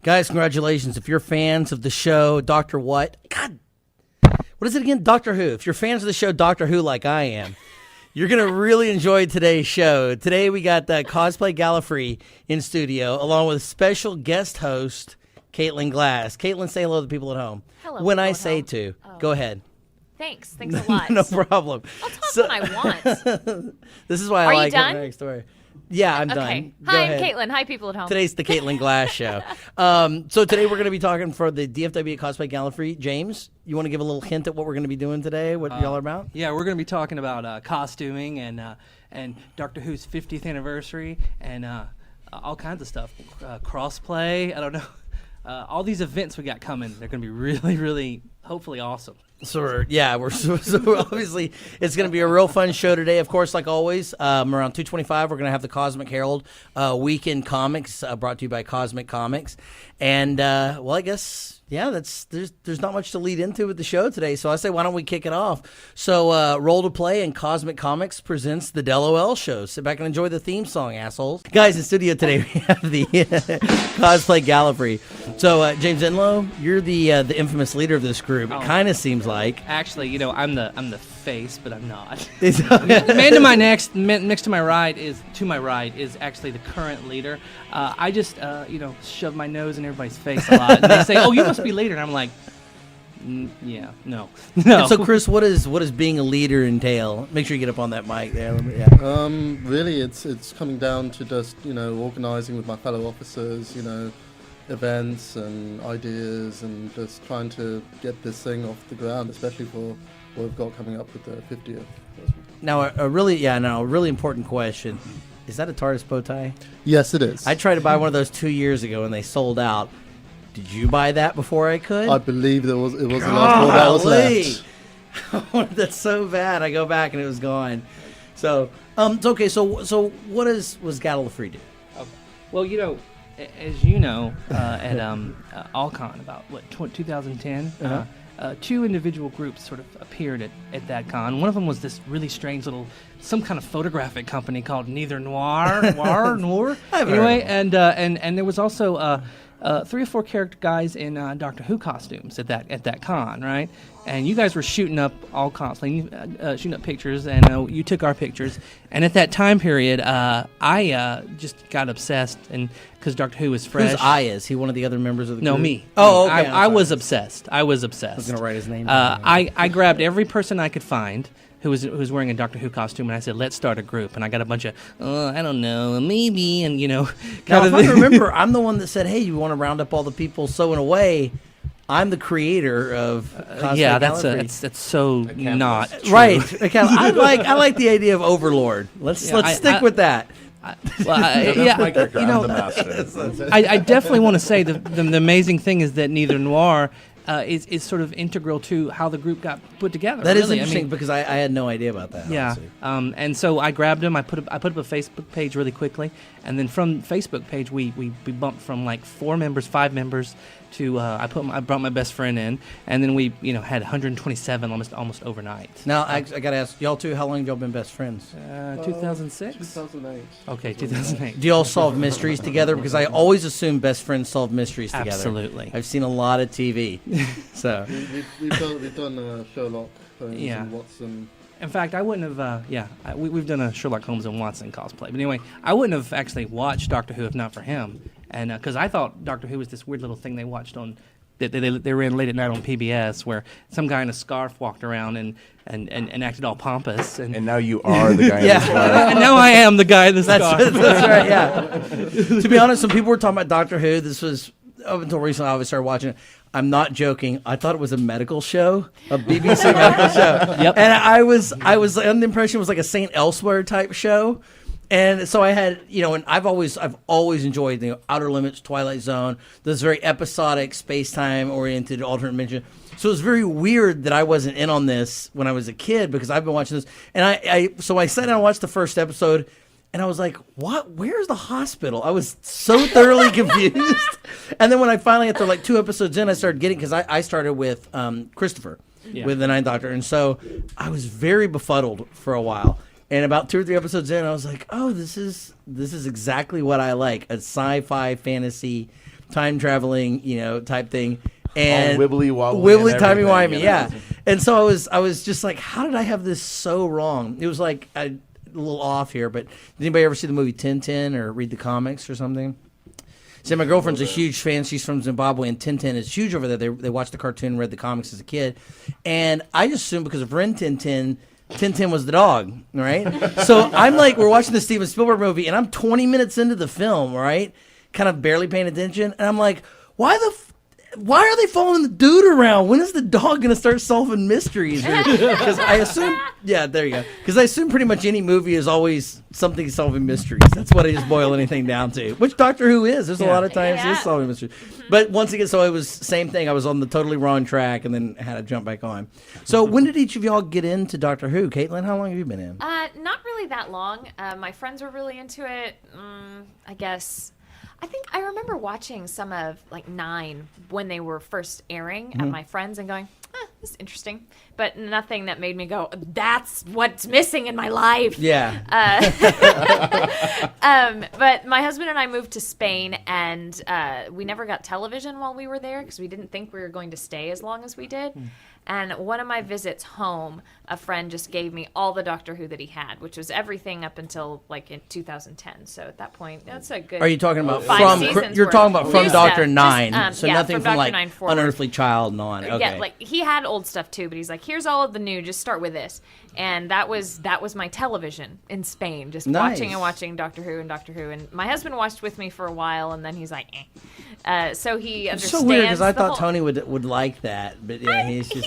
Guys, congratulations. If you're fans of the show, Doctor What? God, what is it again? Doctor Who. If you're fans of the show, Doctor Who, like I am, you're going to really enjoy today's show. Today we got Cosplay Gallifrey in studio, along with special guest host, Caitlin Glass. Caitlin, say hello to the people at home. Hello. When I say to, go ahead. Thanks a lot. No problem. I'll talk when I want. This is why I like the next story. Yeah, I'm done. Hi, I'm Caitlin. Hi, people at home. Today's the Caitlin Glass Show. So today we're going to be talking for the DFW Cosplay Gallifrey. James, you want to give a little hint at what we're going to be doing today, what y'all are about? Yeah, we're going to be talking about costuming and Doctor Who's 50th anniversary and all kinds of stuff. Crossplay, I don't know. All these events we got coming, they're going to be really, really, hopefully awesome. So obviously it's going to be a real fun show today. Of course, like always, around 2:25 we're going to have the Cosmic Herald Weekend Comics brought to you by Cosmic Comics, and well, I guess there's not much to lead into with the show today. So I say, why don't we kick it off? So Roll to Play and Cosmic Comics presents the Del OL Show. Sit back and enjoy the theme song, assholes. Guys, in studio today we have the Cosplay Gallifrey. So James Enlow, you're the infamous leader of this group. It kind of seems like. Actually, I'm the face, but I'm not. The man to my next to my right is actually the current leader. I just shove my nose in everybody's face a lot. And they say, "Oh, you must be leader," and I'm like, "Yeah, no." And so, Chris, what does being a leader entail? Make sure you get up on that mic there. Really, it's coming down to just organizing with my fellow officers, events and ideas, and just trying to get this thing off the ground, especially for what we've got coming up with the 50th. Now, a really important question. Is that a TARDIS bow tie? Yes, it is. I tried to buy one of those 2 years ago, and they sold out. Did you buy that before I could? I believe it was the last one that was left. I wanted that so bad. I go back, and it was gone. So, it's okay. So what was Gallifrey do? Okay. Well, as you know, at Alcon about 2010. Two individual groups sort of appeared at that con. One of them was this really strange little, some kind of photographic company called Neither Noir. Anyway, and there was also 3 or 4 character guys in Doctor Who costumes at that con, right? And you guys were shooting up all cosplay, shooting up pictures, and you took our pictures. And at that time period, I just got obsessed, and because Doctor Who is fresh. Who's I is? He one of the other members of the group? No, me. Oh, okay. I was obsessed. I was going to write his name. I grabbed every person I could find who was wearing a Doctor Who costume, and I said, let's start a group. And I got a bunch of, I don't know, maybe, and Now, if I remember, I'm the one that said, hey, you want to round up all the people? So in a way, I'm the creator of Cosplay Gallifrey. That's so not true. Right. I like the idea of Overlord. Let's stick with that. I definitely want to say the amazing thing is that Neither Noir is sort of integral to how the group got put together. That is interesting because I had no idea about that. Yeah, and so I grabbed him. I put up a Facebook page really quickly, and then from Facebook page we bumped from like 4 members, 5 members to I brought my best friend in, and then we had 127 almost overnight. Now I got to ask y'all two, how long have y'all been best friends? 2006. 2008. Okay, 2008. Do y'all solve mysteries together? Because I always assume best friends solve mysteries together. Absolutely. I've seen a lot of TV. So we've done Sherlock Holmes and Watson. In fact, I wouldn't have. We've done a Sherlock Holmes and Watson cosplay. But anyway, I wouldn't have actually watched Doctor Who if not for him. And because I thought Doctor Who was this weird little thing they watched on, they ran late at night on PBS, where some guy in a scarf walked around and acted all pompous. And now you are the guy in the scarf. And now I am the guy in the scarf. That's right. Yeah. To be honest, some people were talking about Doctor Who. This was up until recently. I always started watching it. I'm not joking. I thought it was a medical show, a BBC medical show. Yep. And I was under the impression it was like a St. Elsewhere type show. And so I had, and I've always enjoyed the Outer Limits, Twilight Zone, this very episodic, space-time oriented alternate dimension. So it was very weird that I wasn't in on this when I was a kid because I've been watching this. And so I sat down and watched the first episode. And I was like, what? Where's the hospital? I was so thoroughly confused. And then when I finally, after like 2 episodes in, I started getting, because I started with Christopher, with the Ninth Doctor. And so I was very befuddled for a while. And about 2 or 3 episodes in, I was like, oh, this is exactly what I like. A sci-fi fantasy time traveling, type thing. And wibbly wobbly, wibbly timey everything, wimey, yeah. And so I was just like, how did I have this so wrong? It was like a little off here, but did anybody ever see the movie Tintin or read the comics or something? See, my girlfriend's a huge fan. She's from Zimbabwe, and Tintin is huge over there. They watched the cartoon, read the comics as a kid, and I just assumed because of Rin Tintin, Tintin was the dog, right? So I'm like, we're watching the Steven Spielberg movie, and I'm 20 minutes into the film, right? Kind of barely paying attention, and I'm like, why are they following the dude around? When is the dog going to start solving mysteries? Because I assume, yeah, there you go. Because I assume pretty much any movie is always something solving mysteries. That's what I just boil anything down to. Which Doctor Who is. There's a lot of times it's solving mysteries. But once again, so it was same thing. I was on the totally wrong track and then had to jump back on. So when did each of y'all get into Doctor Who? Caitlin, how long have you been in? Not really that long. My friends were really into it. I guess. I think I remember watching some of 9 when they were first airing at my friends and going, this is interesting. But nothing that made me go, that's what's missing in my life. Yeah. But my husband and I moved to Spain, and we never got television while we were there because we didn't think we were going to stay as long as we did. And one of my visits home, a friend just gave me all the Doctor Who that he had, which was everything up until in 2010. So at that point, that's a good. Are you talking about 5 seasons You're worth. talking about from New Doctor stuff. 9, Just, so nothing from Dr. 9 forward. Unearthly Child and on. Okay. Yeah, he had old stuff too, but he's like, here's all of the new. Just start with this, and that was my television in Spain, just watching and watching Doctor Who and Doctor Who. And my husband watched with me for a while, and then he's like, so he understands. It's so weird because I thought whole... Tony would like that, but yeah, he's just.